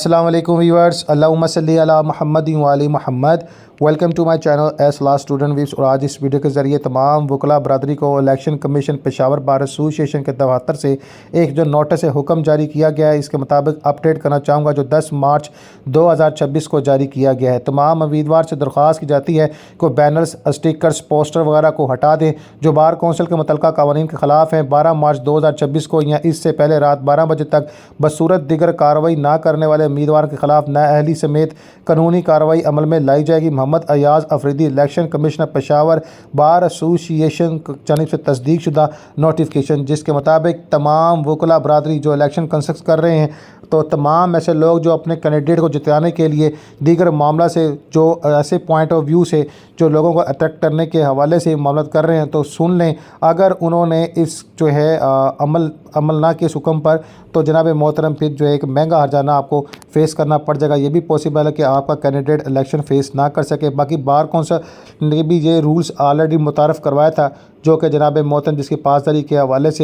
السلام علیکم ویورز، اللہم صلی علی محمد و علی محمد۔ Welcome to my channel S law student views. اور آج اس ویڈیو کے ذریعے تمام وکلاء برادری کو الیکشن کمیشن پشاور بار ایسوسی ایشن کے دفاتر سے ایک جو نوٹس حکم جاری کیا گیا ہے، اس کے مطابق اپڈیٹ کرنا چاہوں گا، جو 10 مارچ 2026 کو جاری کیا گیا ہے۔ تمام امیدوار سے درخواست کی جاتی ہے کہ بینرز، اسٹیکرز، پوسٹر وغیرہ کو ہٹا دیں جو بار کونسل کے متعلقہ قوانین کے خلاف ہیں۔ 12 مارچ 2026 کو یا اس سے پہلے رات 12 بجے تک بصورت دیگر کارروائی نہ کرنے والے امیدوار کے خلاف نااہلی سمیت قانونی کارروائی عمل میں لائی جائے گی۔ محمد ایاز افریدی، الیکشن کمشنر پشاور بار ایسوسی ایشن جانب سے تصدیق شدہ نوٹیفیکیشن، جس کے مطابق تمام وکلاء برادری جو الیکشن کنسکٹ کر رہے ہیں، تو تمام ایسے لوگ جو اپنے کینڈیڈیٹ کو جتانے کے لیے دیگر معاملہ سے، جو ایسے پوائنٹ آف ویو سے جو لوگوں کو اٹریکٹ کرنے کے حوالے سے معاملات کر رہے ہیں، تو سن لیں، اگر انہوں نے اس جو ہے عمل نہ کیا اس حکم پر، تو جناب محترم پھر جو ہے ایک مہنگا ہرجانہ آپ کو فیس کرنا پڑ جائے گا۔ یہ بھی پاسبل ہے کہ آپ کا کینڈیڈیٹ الیکشن فیس نہ کر سکے۔ باقی بار کونسل نے بھی یہ رولز آلریڈی متعارف کروایا تھا، جو کہ جناب محترم جس کی پاسداری کے حوالے سے